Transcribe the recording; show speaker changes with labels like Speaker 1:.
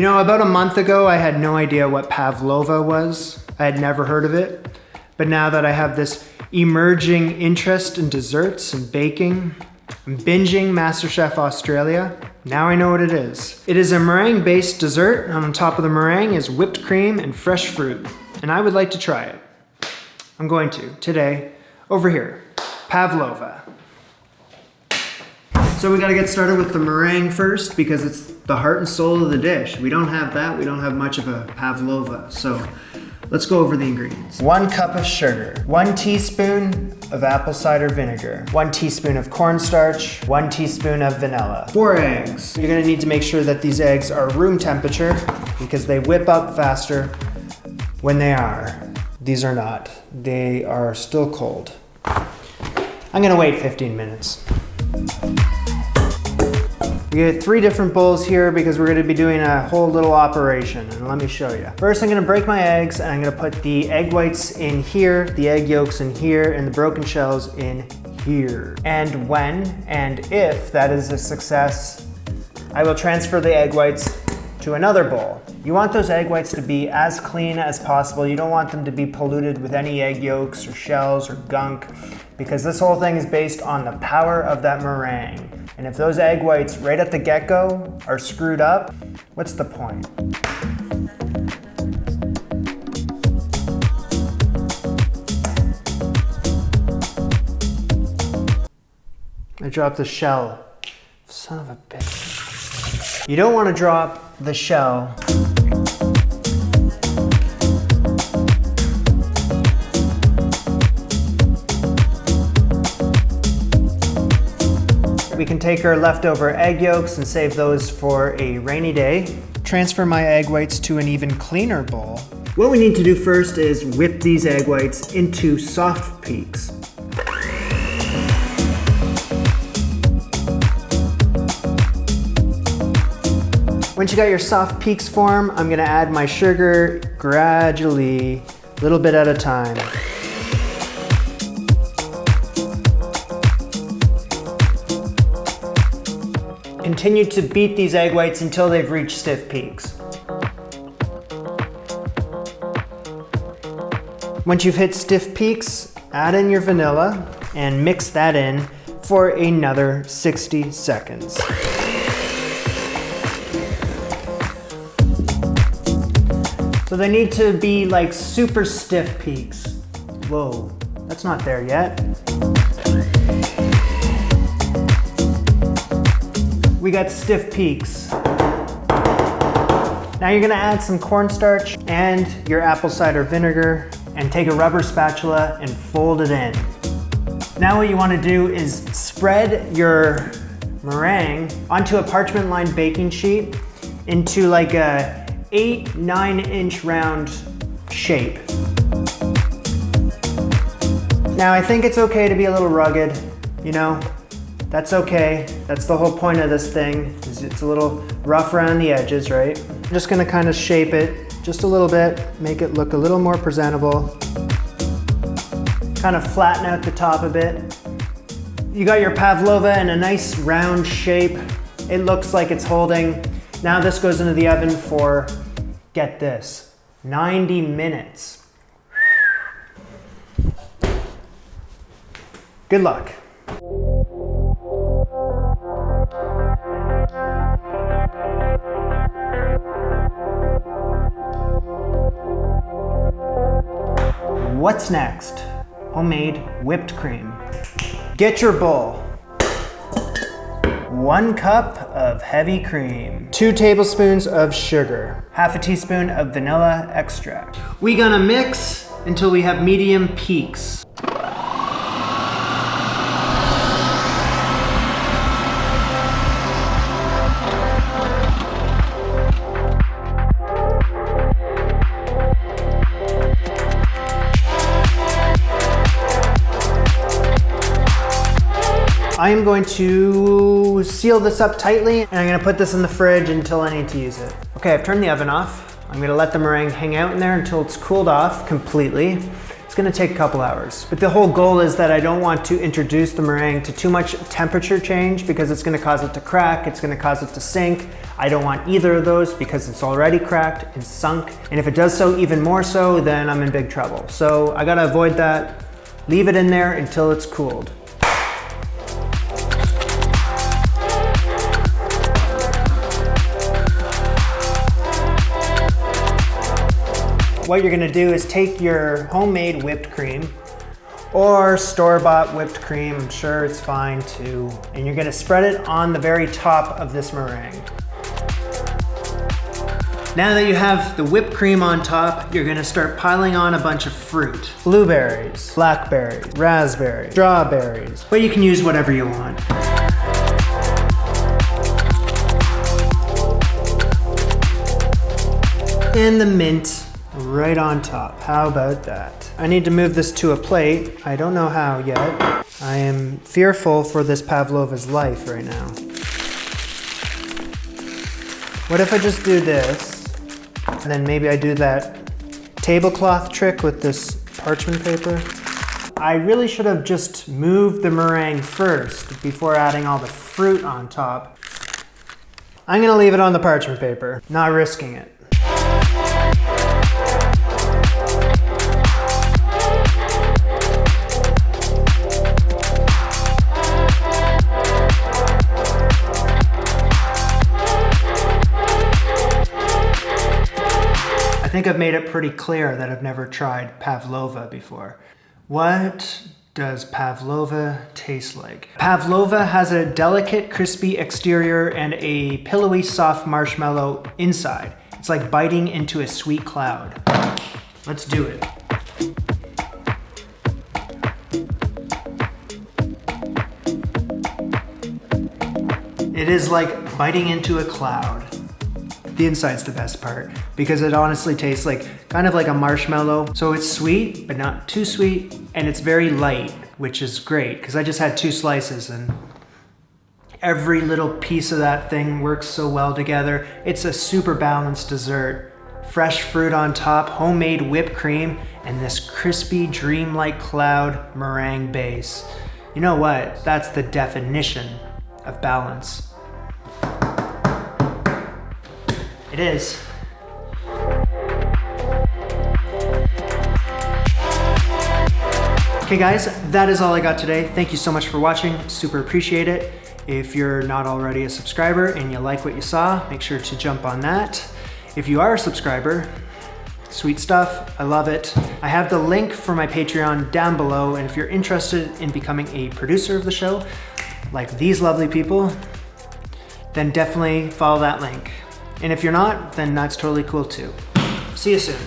Speaker 1: You know, about a month ago, I had no idea what Pavlova was. I had never heard of it. But now that I have this emerging interest in desserts and baking, I'm binging Masterchef Australia. Now I know what it is. It is a meringue-based dessert, and on top of the meringue is whipped cream and fresh fruit. And I would like to try it. I'm going to, today, over here, Pavlova. So we gotta get started with the meringue first because it's the heart and soul of the dish. We don't have that, we don't have much of a Pavlova. So let's go over the ingredients. 1 cup of sugar, 1 teaspoon of apple cider vinegar, 1 teaspoon of cornstarch, 1 teaspoon of vanilla, 4 eggs. You're gonna need to make sure that these eggs are room temperature because they whip up faster when they are. These are not. They are still cold. I'm gonna wait 15 minutes. We get 3 different bowls here because we're gonna be doing a whole little operation, and let me show you. First, I'm gonna break my eggs, and I'm gonna put the egg whites in here, the egg yolks in here, and the broken shells in here. And when and if that is a success, I will transfer the egg whites to another bowl. You want those egg whites to be as clean as possible. You don't want them to be polluted with any egg yolks or shells or gunk, because this whole thing is based on the power of that meringue. And if those egg whites right at the get-go are screwed up, what's the point? I dropped the shell. Son of a bitch. You don't want to drop the shell. We can take our leftover egg yolks and save those for a rainy day. Transfer my egg whites to an even cleaner bowl. What we need to do first is whip these egg whites into soft peaks. Once you got your soft peaks formed, I'm gonna add my sugar gradually, a little bit at a time. Continue to beat these egg whites until they've reached stiff peaks. Once you've hit stiff peaks, add in your vanilla and mix that in for another 60 seconds. So they need to be like super stiff peaks. Whoa, that's not there yet. We got stiff peaks. Now you're gonna add some cornstarch and your apple cider vinegar and take a rubber spatula and fold it in. Now what you wanna do is spread your meringue onto a parchment lined baking sheet into like a 8-9 inch round shape. Now I think it's okay to be a little rugged, you know? That's okay. That's the whole point of this thing, is it's a little rough around the edges, right? I'm just gonna kind of shape it just a little bit, make it look a little more presentable. Kind of flatten out the top a bit. You got your Pavlova in a nice round shape. It looks like it's holding. Now this goes into the oven for, get this, 90 minutes. Good luck. What's next? Homemade whipped cream. Get your bowl. 1 cup of heavy cream. 2 tablespoons of sugar. Half a teaspoon of vanilla extract. We gonna mix until we have medium peaks. I am going to seal this up tightly, and I'm gonna put this in the fridge until I need to use it. Okay, I've turned the oven off. I'm gonna let the meringue hang out in there until it's cooled off completely. It's gonna take a couple hours. But the whole goal is that I don't want to introduce the meringue to too much temperature change because it's gonna cause it to crack, it's gonna cause it to sink. I don't want either of those because it's already cracked and sunk. And if it does so even more so, then I'm in big trouble. So I gotta avoid that. Leave it in there until it's cooled. What you're gonna do is take your homemade whipped cream or store-bought whipped cream, I'm sure it's fine too, and you're gonna spread it on the very top of this meringue. Now that you have the whipped cream on top, you're gonna start piling on a bunch of fruit. Blueberries, blackberries, raspberries, strawberries, but you can use whatever you want. And the mint right on top. How about that? I need to move this to a plate. I don't know how yet. I am fearful for this Pavlova's life right now. What if I just do this, and then maybe I do that tablecloth trick with this parchment paper? I really should have just moved the meringue first before adding all the fruit on top. I'm gonna leave it on the parchment paper, not risking it. I think I've made it pretty clear that I've never tried Pavlova before. What does Pavlova taste like? Pavlova has a delicate, crispy exterior and a pillowy, soft marshmallow inside. It's like biting into a sweet cloud. Let's do it. It is like biting into a cloud. The inside's the best part because it honestly tastes like kind of like a marshmallow. So it's sweet, but not too sweet. And it's very light, which is great because I just had 2 slices and every little piece of that thing works so well together. It's a super balanced dessert. Fresh fruit on top, homemade whipped cream, and this crispy dreamlike cloud meringue base. You know what? That's the definition of balance. It is. Okay guys, that is all I got today. Thank you so much for watching. Super appreciate it. If you're not already a subscriber and you like what you saw, make sure to jump on that. If you are a subscriber, sweet stuff, I love it. I have the link for my Patreon down below, and if you're interested in becoming a producer of the show, like these lovely people, then definitely follow that link. And if you're not, then that's totally cool too. See you soon.